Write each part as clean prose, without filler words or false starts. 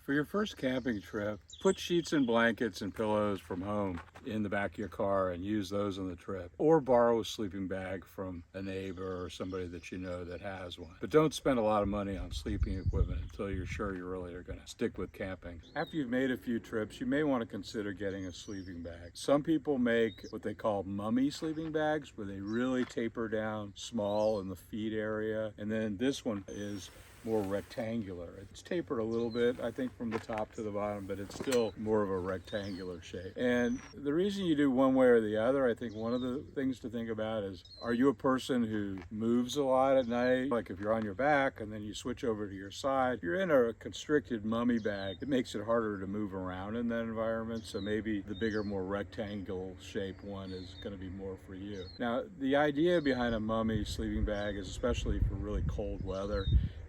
For your first camping trip, put sheets and blankets and pillows from home in the back of your car and use those on the trip. Or borrow a sleeping bag from a neighbor or somebody that you know that has one. But don't spend a lot of money on sleeping equipment until you're sure you really are going to stick with camping. After you've made a few trips, you may want to consider getting a sleeping bag. Some people make what they call mummy sleeping bags, where they really taper down small in the feet area. And then this one is more rectangular. It's tapered a little bit, I think, from the top to the bottom, but it's still more of a rectangular shape. And the reason you do one way or the other, I think one of the things to think about is, are you a person who moves a lot at night? Like if you're on your back and then you switch over to your side, you're in a constricted mummy bag. It makes it harder to move around in that environment. So maybe the bigger, more rectangular shaped one is going to be more for you. Now, the idea behind a mummy sleeping bag is, especially for really cold weather,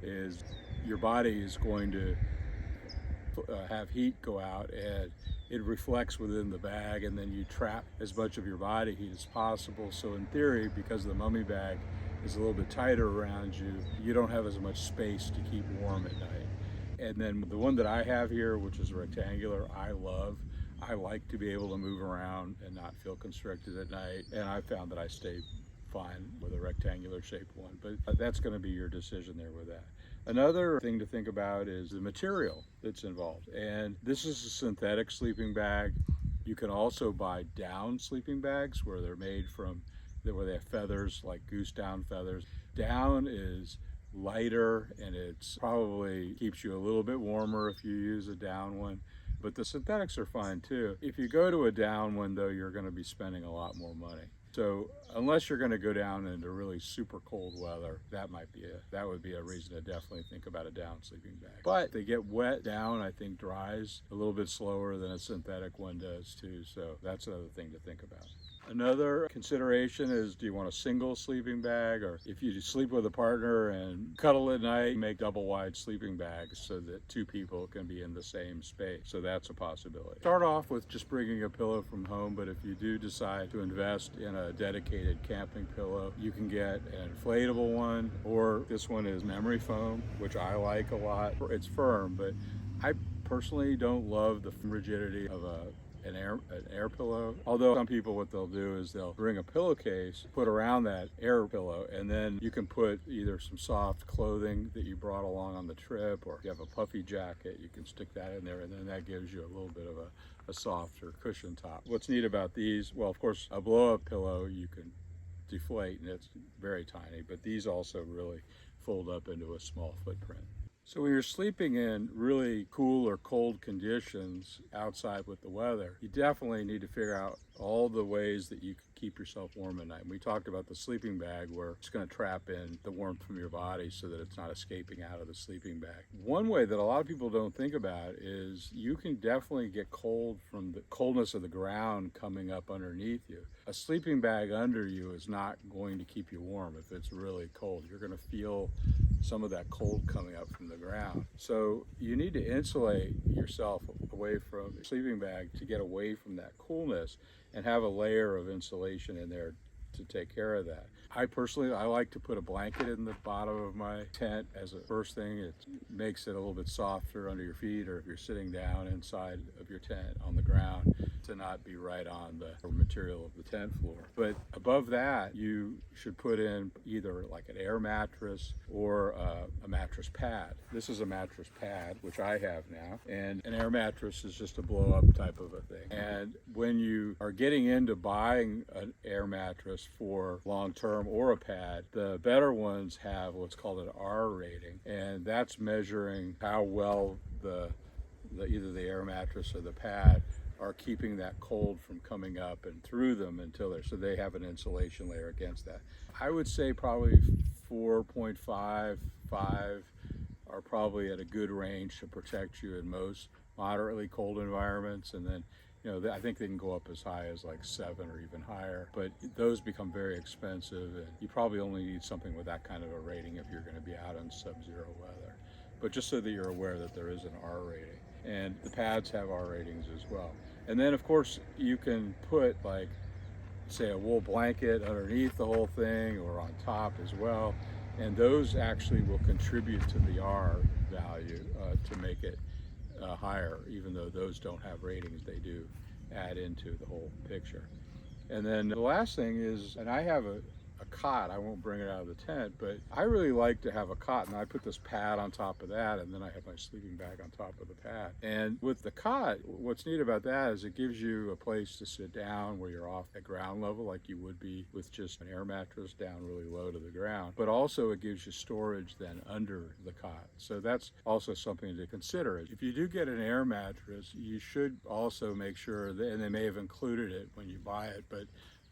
is your body is going to have heat go out and it reflects within the bag, and then you trap as much of your body heat as possible. So in theory, because the mummy bag is a little bit tighter around you, you don't have as much space to keep warm at night. And then the one that I have here, which is rectangular, I love. I like to be able to move around and not feel constricted at night, and I found that I stay fine with a rectangular shaped one, but that's going to be your decision there with that. Another thing to think about is the material that's involved. And this is a synthetic sleeping bag. You can also buy down sleeping bags where they're made from, where they have feathers, like goose down feathers. Down is lighter and it's probably keeps you a little bit warmer if you use a down one. But the synthetics are fine too. If you go to a down one though, you're going to be spending a lot more money. So unless you're going to go down into really super cold weather, that would be a reason to definitely think about a down sleeping bag. But they get wet. Down, I think, dries a little bit slower than a synthetic one does too. So that's another thing to think about. Another consideration is, do you want a single sleeping bag, or if you sleep with a partner and cuddle at night, make double wide sleeping bags so that two people can be in the same space. So that's a possibility. Start off with just bringing a pillow from home, but if you do decide to invest in a dedicated camping pillow, you can get an inflatable one, or this one is memory foam, which I like a lot. It's firm, but I personally don't love the rigidity of an air pillow. Although some people, what they'll do is they'll bring a pillowcase, put around that air pillow, and then you can put either some soft clothing that you brought along on the trip, or if you have a puffy jacket, you can stick that in there, and then that gives you a little bit of a softer cushion top. What's neat about these, well, of course, a blow-up pillow you can deflate and it's very tiny, but these also really fold up into a small footprint. So when you're sleeping in really cool or cold conditions outside with the weather, you definitely need to figure out all the ways that you can keep yourself warm at night. And we talked about the sleeping bag, where it's going to trap in the warmth from your body so that it's not escaping out of the sleeping bag. One way that a lot of people don't think about is you can definitely get cold from the coldness of the ground coming up underneath you. A sleeping bag under you is not going to keep you warm if it's really cold. You're going to feel some of that cold coming up from the ground. So you need to insulate yourself away from the sleeping bag to get away from that coolness, and have a layer of insulation in there to take care of that. I like to put a blanket in the bottom of my tent as a first thing. It makes it a little bit softer under your feet, or if you're sitting down inside of your tent on the ground, to not be right on the material of the tent floor. But above that, you should put in either like an air mattress or a mattress pad. This is a mattress pad, which I have now, and an air mattress is just a blow up type of a thing. And when you are getting into buying an air mattress for long term or a pad, the better ones have what's called an R rating, and that's measuring how well either the air mattress or the pad are keeping that cold from coming up and through them so they have an insulation layer against that. I would say probably 4.5, 5 are probably at a good range to protect you in most moderately cold environments, and then I think they can go up as high as like 7 or even higher, but those become very expensive, and you probably only need something with that kind of a rating if you're going to be out in sub-zero weather. But just so that you're aware that there is an R rating, and the pads have R ratings as well. And then of course you can put, like, say, a wool blanket underneath the whole thing or on top as well, and those actually will contribute to the R value to make it higher, even though those don't have ratings, they do add into the whole picture. And then the last thing is, and I have a cot, I won't bring it out of the tent, but I really like to have a cot, and I put this pad on top of that, and then I have my sleeping bag on top of the pad. And with the cot, what's neat about that is it gives you a place to sit down where you're off at ground level, like you would be with just an air mattress down really low to the ground. But also it gives you storage then under the cot. So that's also something to consider. If you do get an air mattress, you should also make sure that, and they may have included it when you buy it, but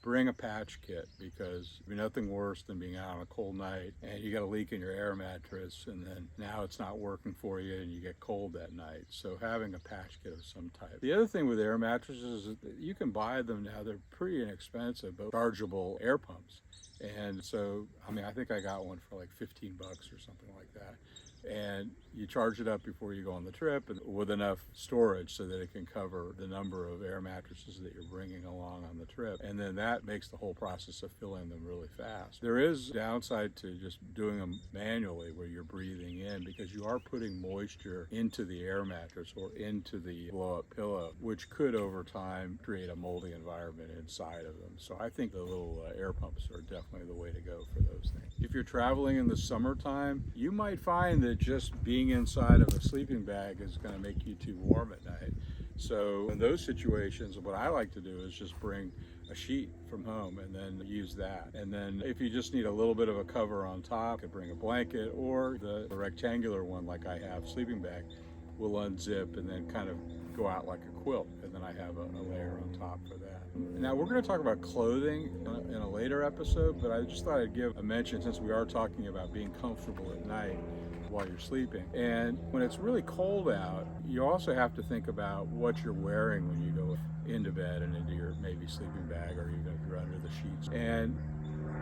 bring a patch kit, because there'd be nothing worse than being out on a cold night and you got a leak in your air mattress, and then now it's not working for you and you get cold that night. So having a patch kit of some type. The other thing with air mattresses is that you can buy them now. They're pretty inexpensive, but chargeable air pumps. And so, I mean, I think I got one for like 15 bucks or something like that. And you charge it up before you go on the trip, and with enough storage so that it can cover the number of air mattresses that you're bringing along on the trip. And then that makes the whole process of filling them really fast. There is a downside to just doing them manually where you're breathing in, because you are putting moisture into the air mattress or into the blow-up pillow, which could over time create a moldy environment inside of them. So I think the little air pumps are definitely the way to go for those things. If you're traveling in the summertime, you might find that just being inside of a sleeping bag is going to make you too warm at night. So in those situations, what I like to do is just bring a sheet from home and then use that. And then if you just need a little bit of a cover on top, you could bring a blanket, or the rectangular one like I have, sleeping bag, will unzip and then kind of go out like a quilt, and then I have a layer on top for that. Now we're going to talk about clothing in a later episode, but I just thought I'd give a mention, since we are talking about being comfortable at night while you're sleeping. And when it's really cold out, you also have to think about what you're wearing when you go into bed and into your maybe sleeping bag, or even if you're under the sheets. And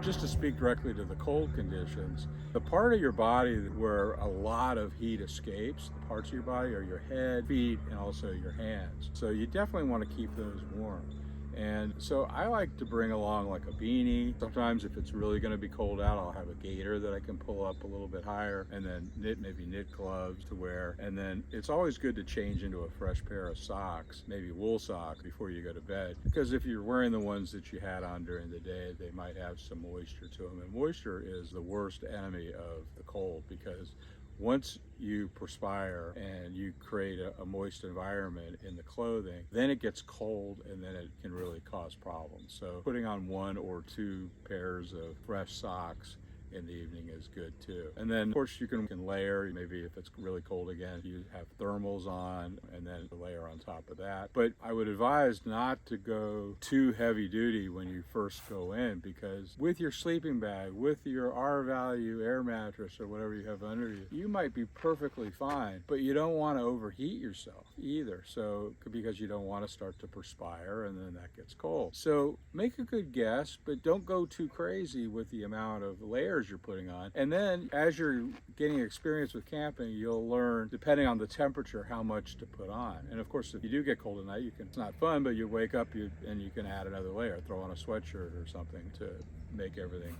just to speak directly to the cold conditions, the part of your body where a lot of heat escapes, the parts of your body, are your head, feet, and also your hands. So you definitely want to keep those warm. And so I like to bring along like a beanie. Sometimes if it's really going to be cold out, I'll have a gaiter that I can pull up a little bit higher, and then maybe knit gloves to wear. And then it's always good to change into a fresh pair of socks, maybe wool socks, before you go to bed. Because if you're wearing the ones that you had on during the day, they might have some moisture to them. And moisture is the worst enemy of the cold, because once you perspire and you create a moist environment in the clothing, then it gets cold, and then it can really cause problems. So putting on 1 or 2 pairs of fresh socks in the evening is good too. And then of course you can layer, maybe if it's really cold again, you have thermals on, and then a layer on top of that. But I would advise not to go too heavy duty when you first go in, because with your sleeping bag, with your R value air mattress or whatever you have under you, you might be perfectly fine, but you don't want to overheat yourself either. So because you don't want to start to perspire, and then that gets cold. So make a good guess, but don't go too crazy with the amount of layers you're putting on. And then as you're getting experience with camping, you'll learn, depending on the temperature, how much to put on. And of course, if you do get cold at night, it's not fun, but you wake up and you can add another layer, throw on a sweatshirt or something to make everything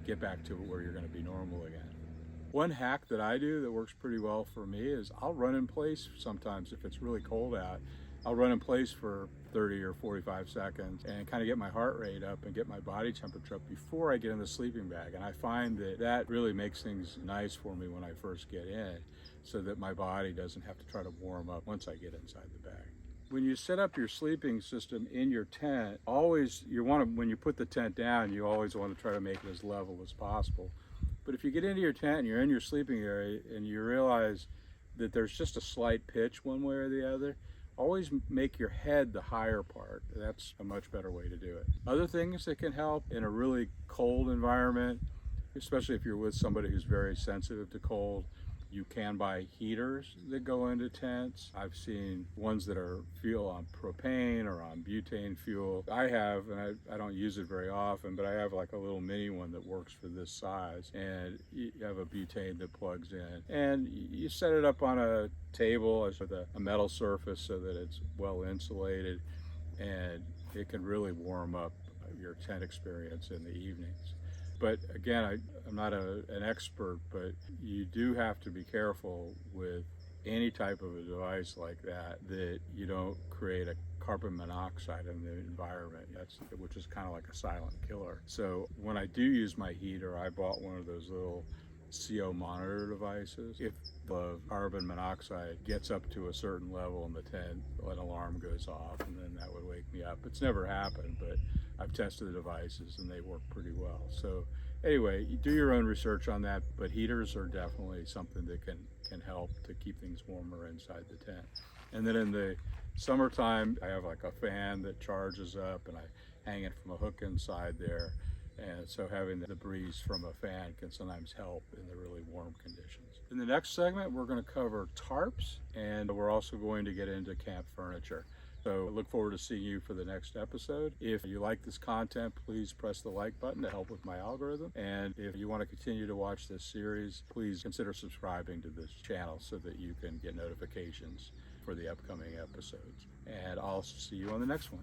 get back to where you're going to be normal again. One hack that I do that works pretty well for me is I'll run in place sometimes if it's really cold out. I'll run in place for 30 or 45 seconds and kind of get my heart rate up and get my body temperature up before I get in the sleeping bag. And I find that really makes things nice for me when I first get in, so that my body doesn't have to try to warm up once I get inside the bag. When you set up your sleeping system in your tent, when you put the tent down, you always want to try to make it as level as possible. But if you get into your tent and you're in your sleeping area and you realize that there's just a slight pitch one way or the other, always make your head the higher part. That's a much better way to do it. Other things that can help in a really cold environment, especially if you're with somebody who's very sensitive to cold, you can buy heaters that go into tents. I've seen ones that are fuel on propane or on butane fuel. I have, and I don't use it very often, but I have like a little mini one that works for this size. And you have a butane that plugs in. And you set it up on a table with a metal surface so that it's well insulated, and it can really warm up your tent experience in the evenings. But again, I'm not an expert, but you do have to be careful with any type of a device like that you don't create a carbon monoxide in the environment. Which is kind of like a silent killer. So when I do use my heater, I bought one of those little CO monitor devices. If the carbon monoxide gets up to a certain level in the tent, an alarm goes off, and then that would wake me up. It's never happened, but I've tested the devices and they work pretty well. So anyway, you do your own research on that, but heaters are definitely something that can help to keep things warmer inside the tent. And then in the summertime, I have like a fan that charges up, and I hang it from a hook inside there. And so having the breeze from a fan can sometimes help in the really warm conditions. In the next segment, we're going to cover tarps, and we're also going to get into camp furniture. So I look forward to seeing you for the next episode. If you like this content, please press the like button to help with my algorithm. And if you want to continue to watch this series, please consider subscribing to this channel so that you can get notifications for the upcoming episodes. And I'll see you on the next one.